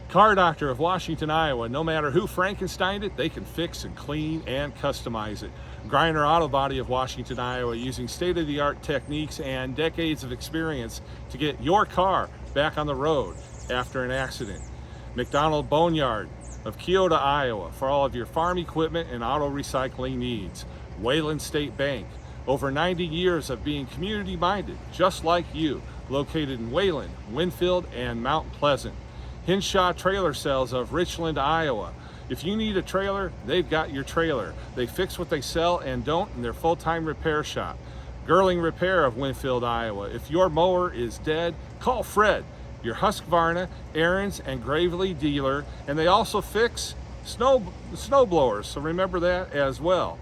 Car Doctor of Washington, Iowa. No matter who Frankensteined it, they can fix and clean and customize it. Griner Auto Body of Washington, Iowa, using state-of-the-art techniques and decades of experience to get your car back on the road after an accident. McDonald Boneyard of Keota, Iowa, for all of your farm equipment and auto recycling needs. Wayland State Bank, over 90 years of being community-minded, just like you, located in Wayland, Winfield, and Mount Pleasant. Hinshaw Trailer Sales of Richland, Iowa. If you need a trailer, they've got your trailer. They fix what they sell and don't in their full-time repair shop. Girling Repair of Winfield, Iowa. If your mower is dead, call Fred, your Husqvarna, Aaron's, and Gravely dealer, and they also fix snow blowers, so remember that as well.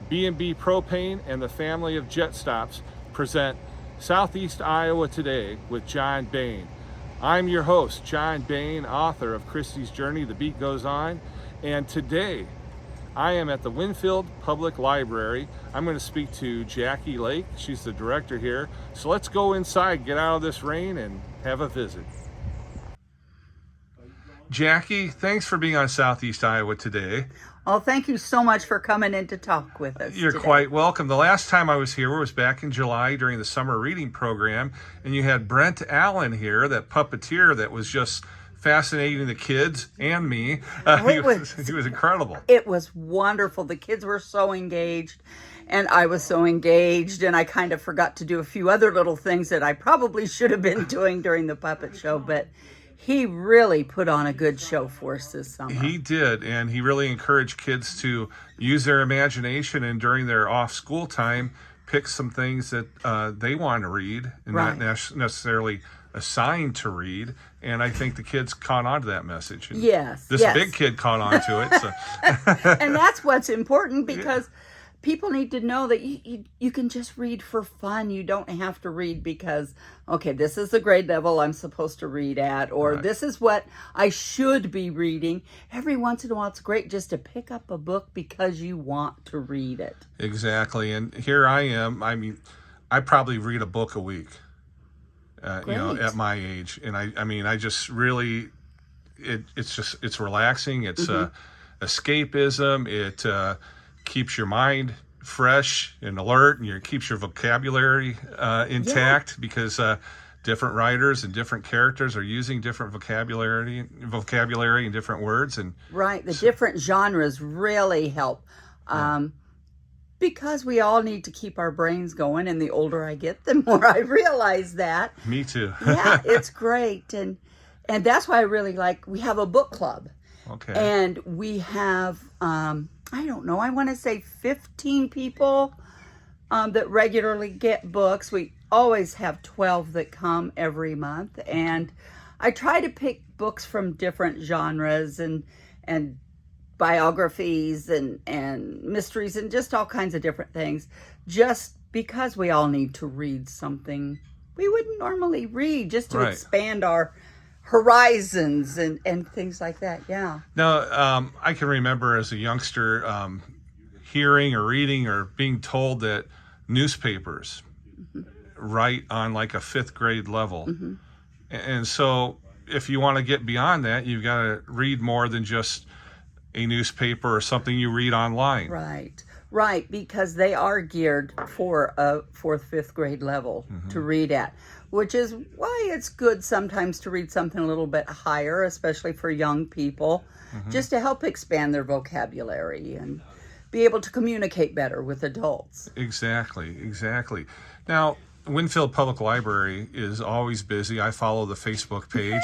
B&B Propane and the family of Jet Stops present Southeast Iowa Today with John Bain. I'm your host, John Bain, author of Christie's Journey, The Beat Goes On, and today I am at the Winfield Public Library. I'm going to speak to Jacque Lake. She's the director here. So let's go inside, get out of this rain, and have a visit. Jacque, thanks for being on Southeast Iowa Today. Oh, thank you so much for coming in to talk with us. You're today. Quite welcome. The last time I was here was back in July during the summer reading program, and you had Brent Allen here, that puppeteer that was just fascinating the kids and me. He was incredible. It was wonderful. The kids were so engaged, and I was so engaged, and I kind of forgot to do a few other little things that I probably should have been doing during the puppet show, but he really put on a good show for us this summer. He did, and he really encouraged kids to use their imagination, and during their off-school time, pick some things that they want to read and Right. not necessarily assigned to read. And I think the kids caught on to that message. And Yes. this big kid caught on to it. So. And that's what's important, because people need to know that you can just read for fun. You don't have to read because, okay, this is the grade level I'm supposed to read at, or Right. this is what I should be reading. Every once in a while, it's great just to pick up a book because you want to read it. Exactly. And here I am. I mean, I probably read a book a week, at my age. And I just really, it's relaxing. It's escapism. It keeps your mind fresh and alert, and keeps your vocabulary intact, because different writers and different characters are using different vocabulary and different words. And Right. The different genres really help. Because we all need to keep our brains going, and the older I get, the more I realize that. Me too. Yeah, it's great. And that's why I really like, we have a book club. Okay. And we have, I don't know, I want to say 15 people that regularly get books. We always have 12 that come every month. And I try to pick books from different genres and biographies and mysteries and just all kinds of different things, just because we all need to read something we wouldn't normally read, just to expand our horizons and things like that. Yeah. Now, I can remember as a youngster hearing or reading or being told that newspapers write on like a 5th grade level. And so if you want to get beyond that, you've got to read more than just a newspaper or something you read online. Right, because they are geared for a 4th, 5th grade level to read at, which is why it's good sometimes to read something a little bit higher, especially for young people, just to help expand their vocabulary and be able to communicate better with adults. Exactly. Now, Winfield Public Library is always busy. I follow the Facebook page.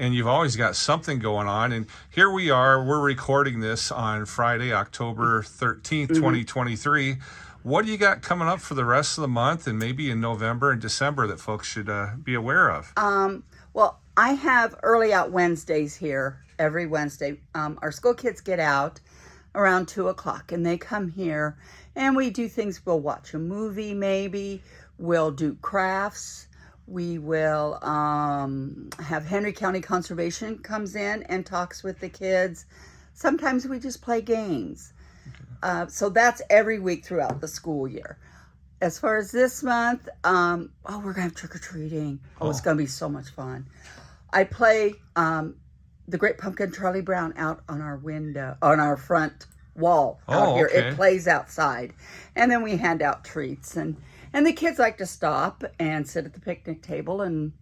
And you've always got something going on. And here we are, we're recording this on Friday, October 13th, 2023. What do you got coming up for the rest of the month, and maybe in November and December, that folks should be aware of? Well, I have early out Wednesdays here every Wednesday. Our school kids get out around 2 o'clock, and they come here, and we do things. We'll watch a movie, maybe. We'll do crafts. We will have Henry County Conservation comes in and talks with the kids. Sometimes we just play games. So that's every week throughout the school year. As far as this month, we're going to have trick-or-treating. It's going to be so much fun. I play the Great Pumpkin Charlie Brown out on our window, on our front wall out Oh, here. okay. It plays outside. And then we hand out treats. And the kids like to stop and sit at the picnic table and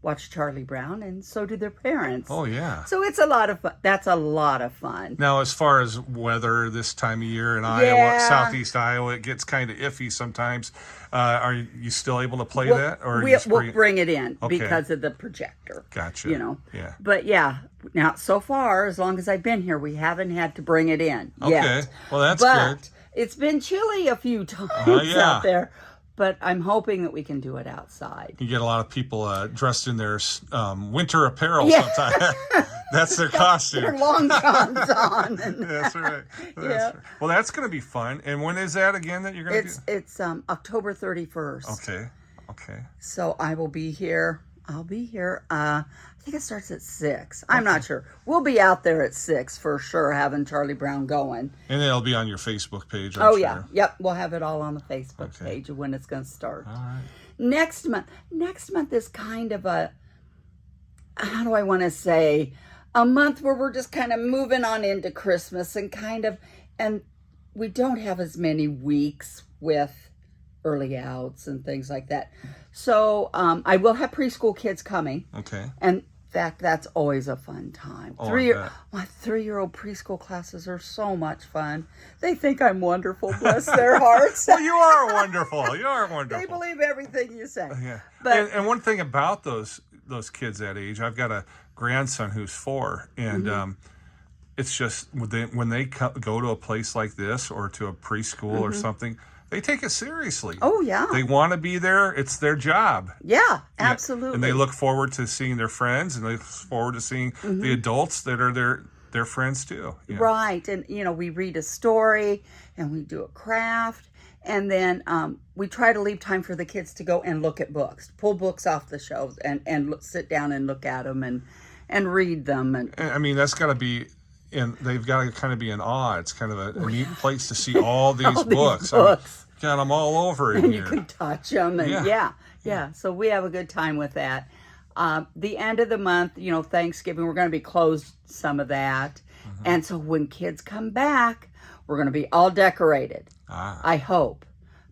watch Charlie Brown, and so do their parents. Oh, yeah. So it's a lot of fun. That's a lot of fun. Now, as far as weather this time of year in Iowa, Yeah. southeast Iowa, it gets kind of iffy sometimes. Are you still able to play that? Or We'll bring it in Okay. because of the projector. Gotcha. You know. Yeah. But yeah, now so far, as long as I've been here, we haven't had to bring it in yet. Okay. Well, that's But good. it's been chilly a few times yeah. out there. But I'm hoping that we can do it outside. You get a lot of people dressed in their winter apparel Yeah. sometimes. That's their costume. Their long johns on. And That's right. That's Yeah. right. Well, that's going to be fun. And when is that again that you're going to do? it's October 31st. Okay. Okay. So I will be here. I'll be here. I think it starts at 6. I'm not sure. We'll be out there at 6 for sure, having Charlie Brown going. And it'll be on your Facebook page, I'm Oh sure. yeah, yep. We'll have it all on the Facebook Okay. page of when it's going to start. All right. Next month is kind of a, how do I want to say, a month where we're just kind of moving on into Christmas and we don't have as many weeks with early outs and things like that. So I will have preschool kids coming. Okay. And in fact, that's always a fun time. Oh, I bet. My 3-year-old preschool classes are so much fun. They think I'm wonderful, bless their hearts. Well, you are wonderful. You are wonderful. They believe everything you say. Yeah. But and one thing about those kids that age, I've got a grandson who's 4, and it's just when they go to a place like this or to a preschool or something, they take it seriously. oh yeah, They want to be there. It's their job. yeah, absolutely. And they look forward to seeing their friends, and they look forward to seeing the adults that are their friends too. Yeah. Right, and we read a story and we do a craft, and then we try to leave time for the kids to go and look at books, pull books off the shelves, and sit down and look at them and read them. And I mean, that's got to be. And they've got to kind of be in awe. It's kind of a neat place to see all these books. I mean, got them all over in and here. you can touch them, and yeah. So we have a good time with that. The end of the month, Thanksgiving, we're going to be closed some of that, and so when kids come back, we're going to be all decorated. I hope.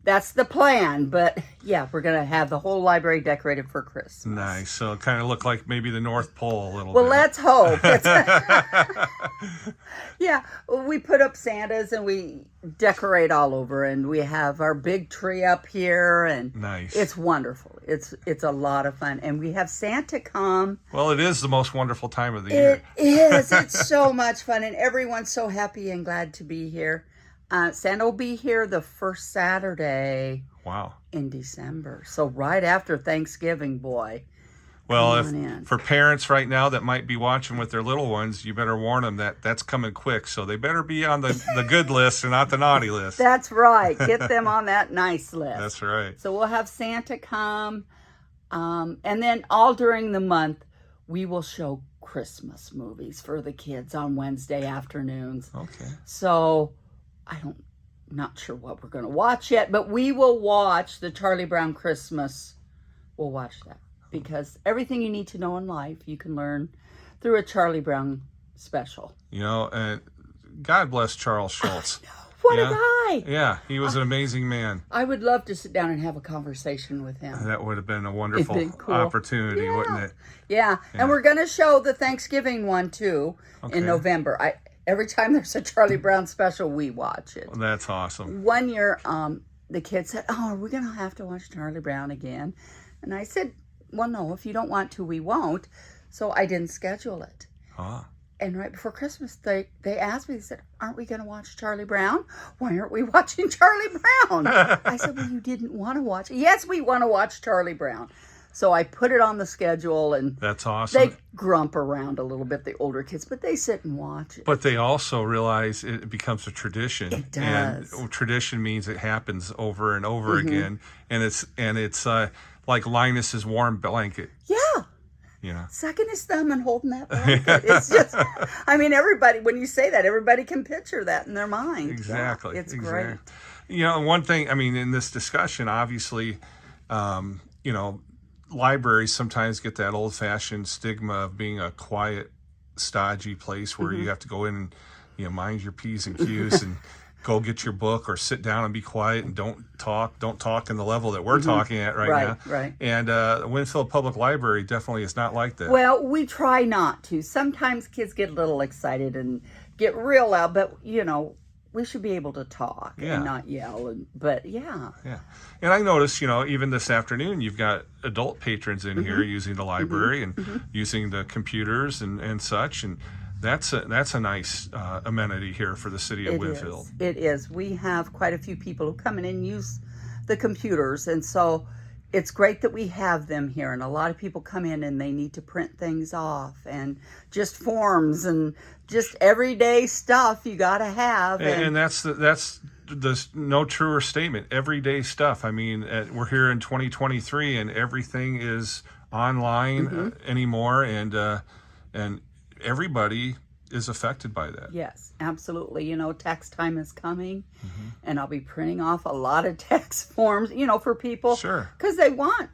That's the plan, but yeah, we're going to have the whole library decorated for Christmas. Nice. So it kind of look like maybe the North Pole a little Well, bit. let's hope. Yeah, we put up Santas and we decorate all over, and we have our big tree up here, and Nice. it's wonderful. It's a lot of fun, and we have Santa come. Well, it is the most wonderful time of the year. It is. It's so much fun, and everyone's so happy and glad to be here. Santa will be here the first Saturday Wow. in December, so right after Thanksgiving, boy. Well, Come on in. for parents right now that might be watching with their little ones, you better warn them that that's coming quick. So they better be on the good list and not the naughty list. That's right. Get them on that nice list. That's right. So we'll have Santa come, and then all during the month, we will show Christmas movies for the kids on Wednesday afternoons. Okay. So not sure what we're going to watch yet, but we will watch the Charlie Brown Christmas. We'll watch that because everything you need to know in life, you can learn through a Charlie Brown special. And God bless Charles Schultz. What Yeah. a guy! Yeah, he was an amazing man. I would love to sit down and have a conversation with him. That would have been a wonderful It'd be cool. opportunity, Yeah. wouldn't it? Yeah, and we're going to show the Thanksgiving one too Okay. in November. Every time there's a Charlie Brown special, we watch it. Well, that's awesome. One year, the kids said, "Oh, are we going to have to watch Charlie Brown again?" And I said, "Well, no, if you don't want to, we won't." So I didn't schedule it. Ah. And right before Christmas, they asked me, they said, "Aren't we going to watch Charlie Brown? Why aren't we watching Charlie Brown?" I said, "Well, you didn't want to watch it." "Yes, we want to watch Charlie Brown." So I put it on the schedule, and That's awesome. they grump around a little bit, the older kids, but they sit and watch it. But they also realize it becomes a tradition. It does. And tradition means it happens over and over again. And it's like Linus's warm blanket. Yeah. Yeah. Sucking his thumb and holding that blanket. It's just, everybody, when you say that, everybody can picture that in their mind. Exactly. Yeah, it's exactly. great. One thing, in this discussion, obviously, libraries sometimes get that old-fashioned stigma of being a quiet stodgy place where you have to go in and, you know, mind your P's and Q's and go get your book or sit down and be quiet and don't talk in the level that we're talking at right now. Right. And Winfield Public Library definitely is not like that. Well, we try not to. Sometimes kids get a little excited and get real loud, but, you know, we should be able to talk and not yell. But yeah. And I noticed, you know, even this afternoon, you've got adult patrons in here using the library and using the computers and such. And that's a nice amenity here for the city of Winfield. It is. We have quite a few people who come in and use the computers. And so it's great that we have them here. And a lot of people come in and they need to print things off and just forms and just everyday stuff you got to have. And that's the no truer statement. Everyday stuff. I mean, we're here in 2023 and everything is online anymore. And everybody is affected by that. Yes, absolutely. You know, tax time is coming, and I'll be printing off a lot of tax forms, you know, for people. Sure. Because they want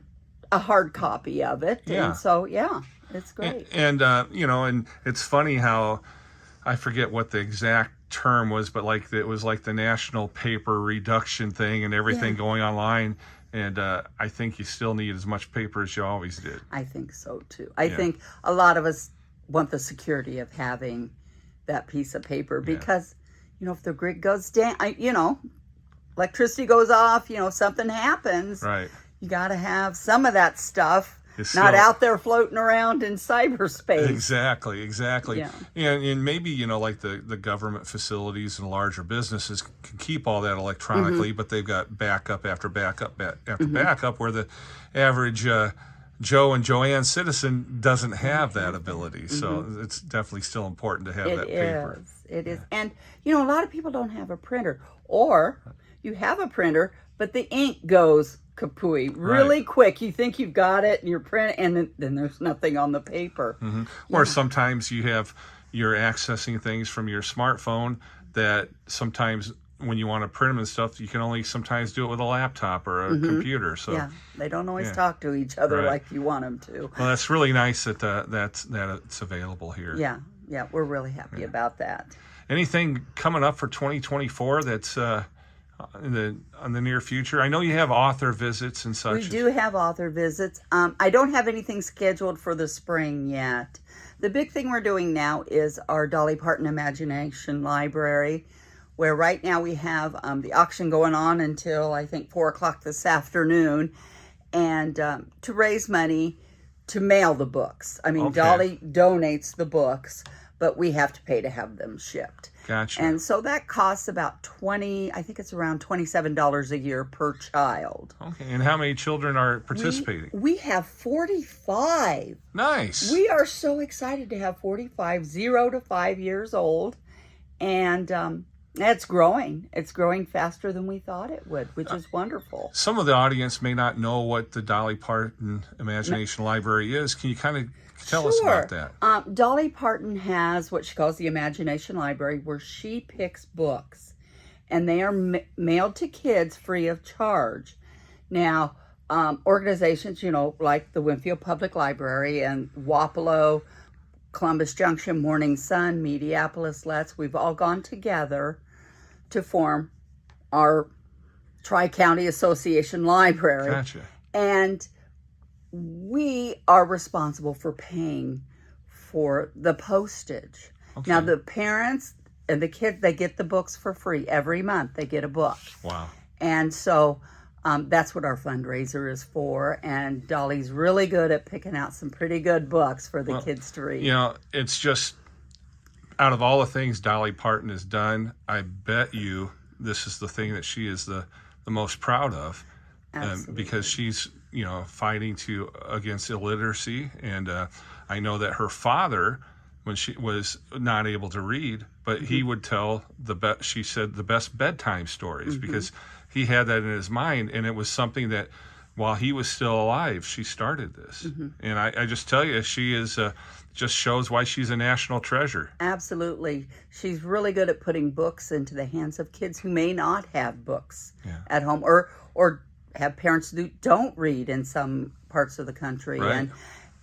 a hard copy of it. Yeah. And so, yeah, it's great. And you know, and it's funny how, I forget what the exact term was, but like it was like the national paper reduction thing and everything going online. And I think you still need as much paper as you always did. I think so, too. I think a lot of us want the security of having that piece of paper because, you know, if the grid goes down, you know, electricity goes off, you know, something happens. Right. You got to have some of that stuff It's not still out there floating around in cyberspace. Exactly. Yeah. And maybe, you know, like the government facilities and larger businesses can keep all that electronically, but they've got backup after backup after backup where the average Joe and Joanne citizen doesn't have that ability. So it's definitely still important to have that paper. It is. And, you know, a lot of people don't have a printer. Or you have a printer, but the ink goes kapooey really quick. You think you've got it and you're printing, and then there's nothing on the paper. Or sometimes you're accessing things from your smartphone that sometimes when you want to print them and stuff, you can only sometimes do it with a laptop or a computer. So yeah, they don't always talk to each other like you want them to. Well, that's really nice that that it's available here. Yeah, we're really happy about that. Anything coming up for 2024 that's in the near future? I know you have author visits and such. We do have author visits. I don't have anything scheduled for the spring yet. The big thing we're doing now is our Dolly Parton Imagination Library, where right now we have the auction going on until I think 4 o'clock this afternoon, and to raise money to mail the books. I mean, Dolly donates the books, but we have to pay to have them shipped. Gotcha. And so that costs about I think it's around $27 a year per child. Okay. And how many children are participating? We have 45. Nice. We are so excited to have 45, 0 to 5 years old. And it's growing. It's growing faster than we thought it would, which is wonderful. Some of the audience may not know what the Dolly Parton Imagination Library is. Can you kind of tell us about that? Dolly Parton has what she calls the Imagination Library, where she picks books, and they are mailed to kids free of charge. Now, organizations, you know, like the Winfield Public Library and Wapello, Columbus Junction, Morning Sun, Mediapolis Let's, we've all gone together to form our Tri-County Association Library. Gotcha. And we are responsible for paying for the postage. Okay. Now, the parents and the kids, they get the books for free. Every month they get a book. Wow. And so that's what our fundraiser is for. And Dolly's really good at picking out some pretty good books for the kids to read. You know, it's just, out of all the things Dolly Parton has done, I bet you this is the thing that she is the most proud of. Because she's, you know, fighting against illiteracy. And I know that her father, when she was not able to read, but he would tell she said the best bedtime stories because he had that in his mind. And it was something that while he was still alive, she started this. And I just tell you, she is just shows why she's a national treasure. Absolutely. She's really good at putting books into the hands of kids who may not have books at home or have parents who don't read in some parts of the country. Right.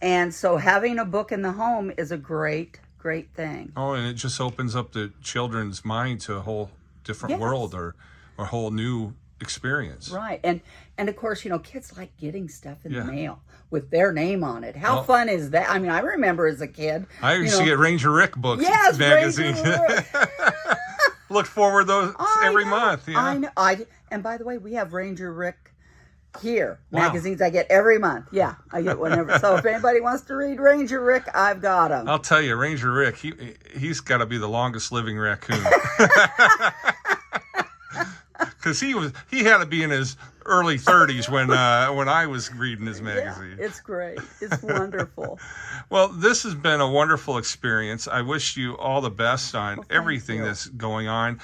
And so having a book in the home is a great great thing. Oh, and it just opens up the children's mind to a whole different Yes. world or a whole new experience. Right. And of course, kids like getting stuff in Yeah. the mail with their name on it. How Oh. fun is that? I mean, I remember as a kid. I used to get Ranger Rick books, Yes, magazines. Ranger Rick. Look forward those every know, month. Yeah. I know. And by the way, we have Ranger Rick here. Wow. Magazines I get every month. Yeah, I get whenever. So if anybody wants to read Ranger Rick, I've got them. I'll tell you, Ranger Rick, he's got to be the longest living raccoon. Because he had to be in his early 30s when I was reading his magazine. Yeah, it's great. It's wonderful. Well, this has been a wonderful experience. I wish you all the best on everything you. that's going on,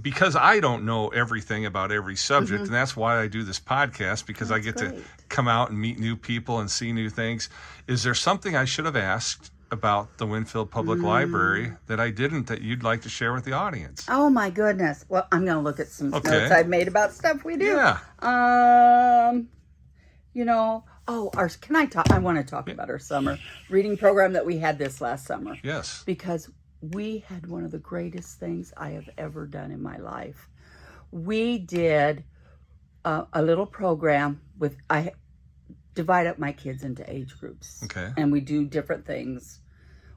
because I don't know everything about every subject, and that's why I do this podcast, because I get to great. come out and meet new people and see new things. Is there something I should have asked about the Winfield Public Library that I didn't, that you'd like to share with the audience? Oh my goodness. Well, I'm going to look at some notes I've made about stuff we do. Yeah. Can I talk? I want to talk about our summer reading program that we had this last summer. Yes. Because we had one of the greatest things I have ever done in my life. We did a little program I divide up my kids into age groups. Okay. And we do different things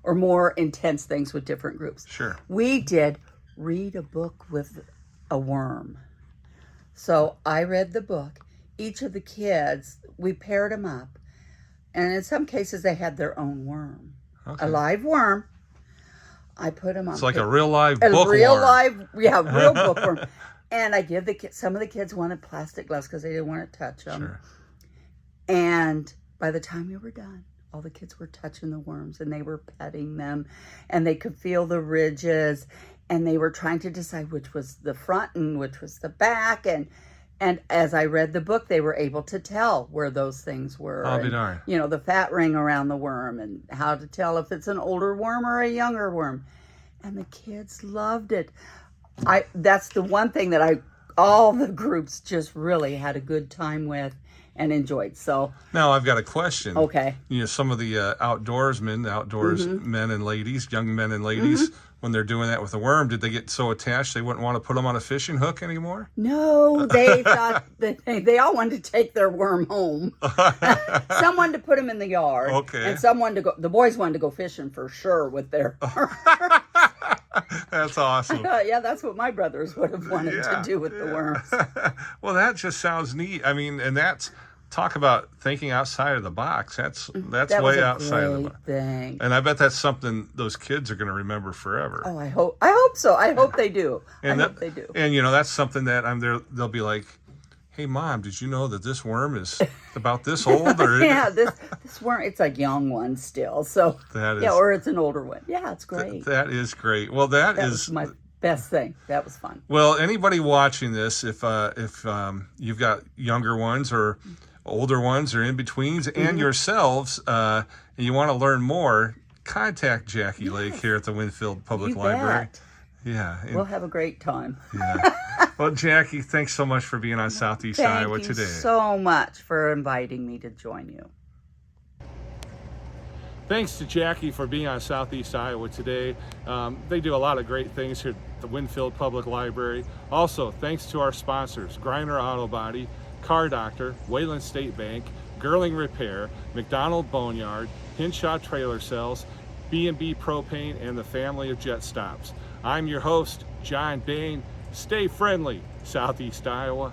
or more intense things with different groups. Sure. We did read a book with a worm. So I read the book. Each of the kids, we paired them up. And in some cases, they had their own worm. Okay. A live worm. I put them on. It's like a real live bookworm. Real bookworm. And I give some of the kids wanted plastic gloves because they didn't want to touch them. Sure. And by the time we were done, all the kids were touching the worms and they were petting them and they could feel the ridges and they were trying to decide which was the front and which was the back. And as I read the book, they were able to tell where those things were. I'll be darned. The fat ring around the worm and how to tell if it's an older worm or a younger worm. And the kids loved it. That's the one thing that all the groups just really had a good time with and enjoyed. So now I've got a question. Okay. Some of the outdoors men and ladies, young men and ladies, when they're doing that with a worm, did they get so attached they wouldn't want to put them on a fishing hook anymore? No, they thought that they all wanted to take their worm home. Some wanted to put them in the yard. Okay. And some wanted to go. The boys wanted to go fishing for sure with their. That's awesome. Yeah, that's what my brothers would have wanted to do with the worms. Well, that just sounds neat. I mean, and that's talk about thinking outside of the box. That's That way was a outside of the great box. thing. And I bet that's something those kids are going to remember forever. Oh, I hope so. I hope they do. And I hope they do. And that's something that they'll be like, "Hey, Mom, did you know that this worm is about this old?" Or Yeah, this worm, it's a young one still. So That is- or it's an older one. Yeah, it's great. that is great. Well, that is was my best thing. That was fun. Well, anybody watching this, if you've got younger ones or older ones or in betweens and yourselves, and you want to learn more, contact Jacque Lake here at the Winfield Public You Library. bet. Yeah. We'll have a great time. Yeah. Well, Jacque, thanks so much for being on Southeast Iowa Thank you today. so much for inviting me to join you. Thanks to Jacque for being on Southeast Iowa today. They do a lot of great things here at the Winfield Public Library. Also, thanks to our sponsors, Griner Auto Body, Car Doctor, Wayland State Bank, Girling Repair, McDonald Boneyard, Hinshaw Trailer Sales, B&B Propane, and the family of Jet Stops. I'm your host, John Bain. Stay friendly, Southeast Iowa.